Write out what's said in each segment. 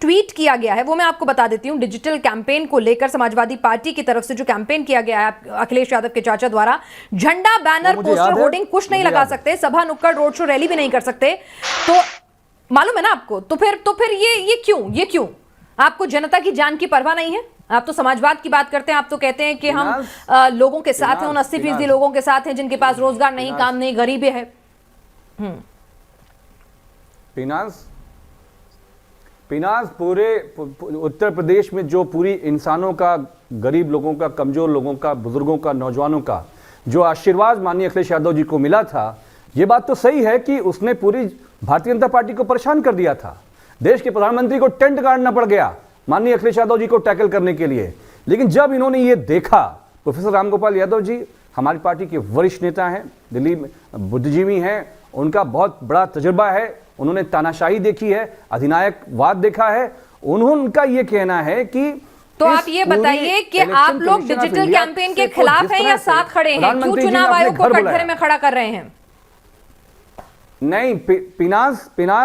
Tweet किया गया है वो मैं आपको बता देती हूं। डिजिटल कैंपेन को लेकर समाजवादी पार्टी की तरफ से जो कैंपेन किया गया है अखिलेश यादव के चाचा द्वारा, झंडा, बैनर, पोस्टर, होर्डिंग कुछ नहीं लगा सकते, सभा, नुक्कड़, रोड शो, रैली भी नहीं कर सकते। तो मालूम है ना आपको? तो फिर ये क्यों? आपको जनता की जान की परवाह नहीं है? आप तो समाजवाद की बात करते हैं, आप तो कहते हैं कि हम लोगों के साथ हैं, उन 80% लोगों के साथ हैं जिनके पास रोजगार नहीं, काम नहीं, गरीबी है। पिनाज पूरे उत्तर प्रदेश में जो पूरी इंसानों का, गरीब लोगों का, कमजोर लोगों का, बुजुर्गों का, नौजवानों का जो आशीर्वाद माननीय अखिलेश यादव जी को मिला था, ये बात तो सही है कि उसने पूरी भारतीय जनता पार्टी को परेशान कर दिया था। देश के प्रधानमंत्री को टेंट गाड़ना पड़ गया माननीय अखिलेश यादव जी को टैकल करने के लिए। लेकिन जब इन्होंने ये देखा, प्रोफेसर रामगोपाल यादव जी हमारी पार्टी के वरिष्ठ नेता हैं, दिल्ली में बुद्धिजीवी हैं, उनका बहुत बड़ा तजुर्बा है, उन्होंने तानाशाही देखी है, अधिनायकवाद देखा है, उनका ये कहना है कि तो आप ये बताइए कि आप लोग डिजिटल कैंपेन के खिलाफ हैं या साथ खड़े हैं? क्यों चुनाव आयोग को कटघरे में खड़ा कर रहे हैं? नहीं,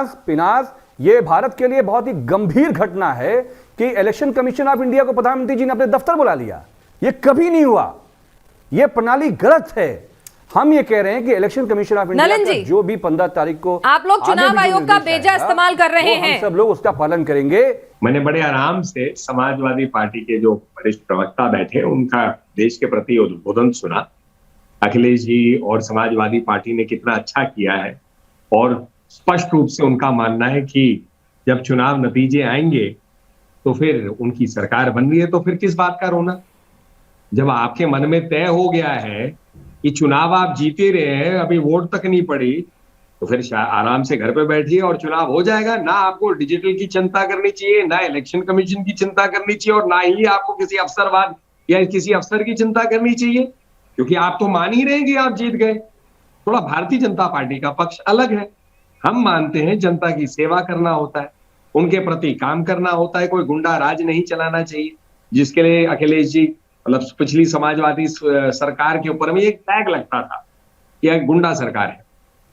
पिनाज ये भारत के लिए बहुत ही गंभीर घटना है कि इलेक्शन कमीशन ऑफ इंडिया को प्रधानमंत्री जी ने अपने दफ्तर बुला लिया। ये कभी नहीं हुआ, ये प्रणाली गलत है। हम ये कह रहे हैं कि इलेक्शन कमीशन ऑफ इंडिया जो भी 15 तारीख को आप लोग चुनाव आयोग का बेजा इस्तेमाल कर रहे हैं, सब लोग उसका पालन करेंगे। मैंने बड़े आराम से समाजवादी पार्टी के जो वरिष्ठ प्रवक्ता बैठे उनका देश के प्रति उद्बोधन सुना। अखिलेश जी और समाजवादी पार्टी ने कितना अच्छा किया है, और स्पष्ट रूप से उनका मानना है कि जब चुनाव नतीजे आएंगे तो फिर उनकी सरकार बन रही है, तो फिर किस बात का रोना? जब आपके मन में तय हो गया है कि चुनाव आप जीते रहे हैं, अभी वोट तक नहीं पड़ी, तो फिर आराम से घर पे बैठिए और चुनाव हो जाएगा। ना आपको डिजिटल की चिंता करनी चाहिए, ना इलेक्शन कमीशन की चिंता करनी चाहिए, और ना ही आपको किसी अफसरवाद या किसी अफसर की चिंता करनी चाहिए, क्योंकि आप तो मान ही रहे हैं कि आप जीत गए। थोड़ा भारतीय जनता पार्टी का पक्ष अलग है। हम मानते हैं जनता की सेवा करना होता है, उनके प्रति काम करना होता है, कोई गुंडा राज नहीं चलाना चाहिए, जिसके लिए अखिलेश जी मतलब पिछली समाजवादी सरकार के ऊपर में एक टैग लगता था कि एक गुंडा सरकार है।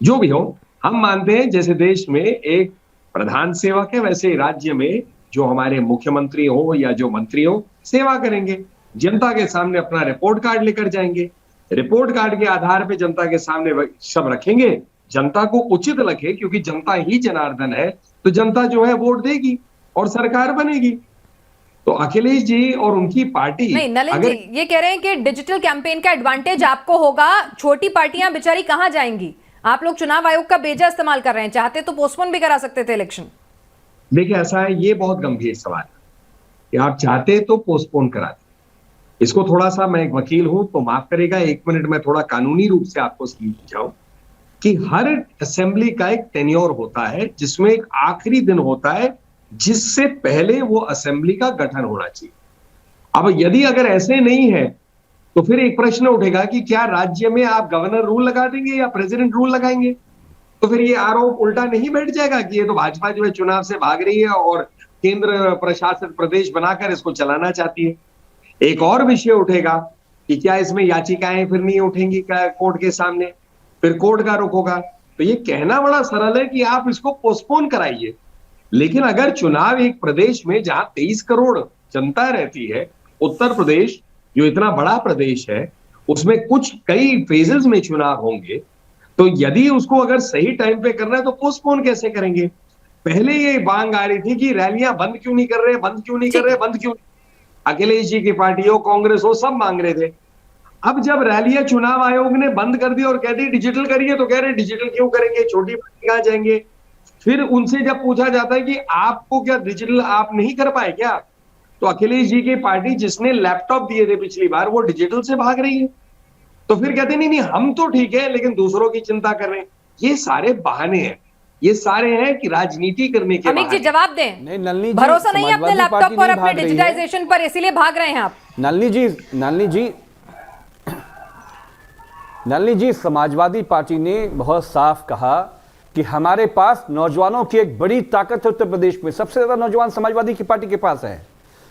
जो भी हो, हम मानते हैं जैसे देश में एक प्रधान सेवक है, वैसे राज्य में जो हमारे मुख्यमंत्री हो या जो मंत्री हो, सेवा करेंगे, जनता के सामने अपना रिपोर्ट कार्ड लेकर जाएंगे, रिपोर्ट कार्ड के आधार पे जनता के सामने सब रखेंगे, जनता को उचित लगे, क्योंकि जनता ही जनार्दन है, तो जनता जो है वोट देगी और सरकार बनेगी। तो अखिलेश जी और उनकी पार्टी नहीं, नलिन जी ये कह रहे हैं कि डिजिटल कैंपेन का एडवांटेज आपको होगा, छोटी पार्टियां बेचारी कहां जाएंगी? आप लोग चुनाव आयोग का बेजा इस्तेमाल कर रहे हैं, चाहते तो पोस्टपोन भी करा सकते थे इलेक्शन। देखिए ऐसा है, ये बहुत गंभीर सवाल है कि आप चाहते तो पोस्टपोन करा दें। इसको थोड़ा सा, मैं एक वकील हूं तो माफ करेगा, 1 मिनट में थोड़ा कानूनी रूप से आपको समझाऊं कि हर असेंबली का एक टेन्योर होता है, जिसमें एक आखिरी दिन होता है जिससे पहले वो असेंबली का गठन होना चाहिए। अब यदि अगर ऐसे नहीं है तो फिर एक प्रश्न उठेगा कि क्या राज्य में आप गवर्नर रूल लगा देंगे या प्रेसिडेंट रूल लगाएंगे? तो फिर ये आरोप उल्टा नहीं बैठ जाएगा कि ये तो भाजपा जो है चुनाव से भाग रही है और केंद्र प्रशासित प्रदेश बनाकर इसको चलाना चाहती है। एक और विषय उठेगा कि क्या इसमें याचिकाएं फिर नहीं उठेंगी कोर्ट के सामने, फिर कोर्ट का रुख होगा। तो ये कहना बड़ा सरल है कि आप इसको पोस्टपोन कराइए, लेकिन अगर चुनाव एक प्रदेश में जहां 23 करोड़ जनता रहती है, उत्तर प्रदेश जो इतना बड़ा प्रदेश है, उसमें कई फेजेस में चुनाव होंगे, तो यदि उसको अगर सही टाइम पे करना है तो पोस्टपोन कैसे करेंगे? पहले ये मांग आ रही थी कि रैलियां बंद क्यों नहीं कर रहे। अखिलेश जी की पार्टी हो, कांग्रेस हो, सब मांग रहे थे। अब जब रैलियां चुनाव आयोग ने बंद कर दी और कह दी डिजिटल करिए, तो कह रहे डिजिटल क्यों करेंगे, छोटी पार्टी कहां जाएंगे? फिर उनसे जब पूछा जाता है कि आपको क्या डिजिटल आप नहीं कर पाए क्या, तो अखिलेश जी की पार्टी जिसने लैपटॉप दिए थे पिछली बार, वो डिजिटल से भाग रही है। तो फिर कहते नहीं हम तो ठीक है लेकिन दूसरों की चिंता कर रहे हैं। ये सारे बहाने हैं, ये सारे हैं कि राजनीति करने के अमित जी जवाब दें। नहीं, नलिनी जी, भरोसा नहीं है अपने लैपटॉप पर, अपने डिजिटाइजेशन पर, इसीलिए भाग रहे हैं आप। नलिनी जी, समाजवादी पार्टी ने बहुत साफ कहा कि हमारे पास नौजवानों की एक बड़ी ताकत है। उत्तर प्रदेश में सबसे ज्यादा नौजवान समाजवादी की पार्टी के पास है,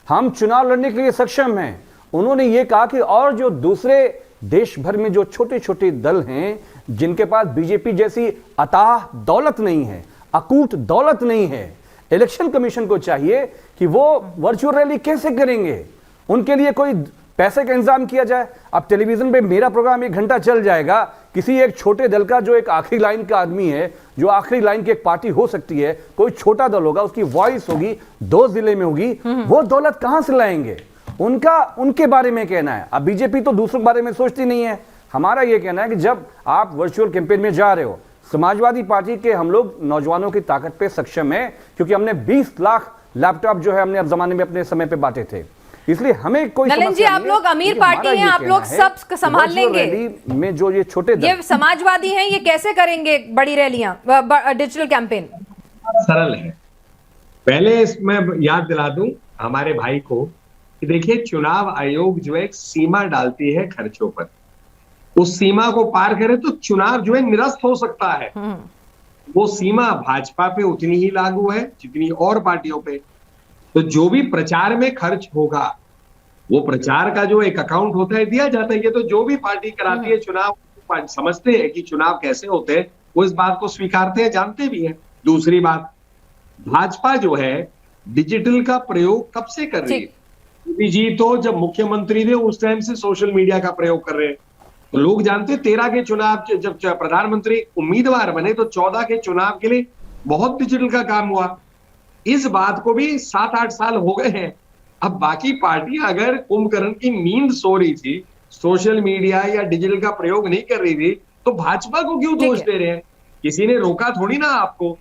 हम चुनाव लड़ने के लिए सक्षम हैं। उन्होंने ये कहा कि और जो दूसरे देश भर में जो छोटे छोटे दल हैं, जिनके पास बीजेपी जैसी अताह दौलत नहीं है, अकूट दौलत नहीं है, इलेक्शन कमीशन को चाहिए कि वो वर्चुअल रैली कैसे करेंगे, उनके लिए कोई पैसे का इंतजाम किया जाए। अब टेलीविजन पे मेरा प्रोग्राम 1 घंटा चल जाएगा, किसी एक छोटे दल का जो एक आखिरी लाइन का आदमी है, जो आखिरी लाइन की एक पार्टी हो सकती है, कोई छोटा दल होगा, उसकी वॉइस होगी, 2 जिले में होगी, वो दौलत कहां से लाएंगे? उनके बारे में कहना है। अब बीजेपी तो दूसरों के बारे में सोचती नहीं है। हमारा यह कहना है कि जब आप वर्चुअल कैंपेन में जा रहे हो, समाजवादी पार्टी के हम लोग नौजवानों की ताकत पे सक्षम है, क्योंकि हमने 20 लाख लैपटॉप जो है हमने अब जमाने में अपने समय पे बांटे थे, इसलिए हमें कोई नलिन जी, आप लोग अमीर पार्टी हैं, आप लोग सब संभाल लेंगे। रैली में जो ये छोटे दल, ये समाजवादी हैं, ये कैसे करेंगे बड़ी रैलियां, डिजिटल कैंपेन? सरल है। पहले इसमें याद दिला दूं हमारे भाई को कि देखिए, चुनाव आयोग जो है एक सीमा डालती है खर्चों पर, उस सीमा को पार करे तो चुनाव जो है निरस्त हो सकता है। वो सीमा भाजपा पे उतनी ही लागू है जितनी और पार्टियों पे। तो जो भी प्रचार में खर्च होगा, वो प्रचार का जो एक अकाउंट होता है दिया जाता है। ये तो जो भी पार्टी कराती है चुनाव, समझते हैं कि चुनाव कैसे होते हैं, वो इस बात को स्वीकारते हैं, जानते भी हैं। दूसरी बात, भाजपा जो है डिजिटल का प्रयोग कब से कर रही है? मोदी जी तो जब मुख्यमंत्री थे उस टाइम से सोशल मीडिया का प्रयोग कर रहे हैं। तो लोग जानते, 13 के चुनाव जब प्रधानमंत्री उम्मीदवार बने तो 14 के चुनाव के लिए बहुत डिजिटल का काम हुआ। इस बात को भी 7-8 साल हो गए हैं। अब बाकी पार्टियां अगर कुंभकर्ण की नींद सो रही थी, सोशल मीडिया या डिजिटल का प्रयोग नहीं कर रही थी, तो भाजपा को क्यों दोष दे रहे हैं? किसी ने रोका थोड़ी ना आपको।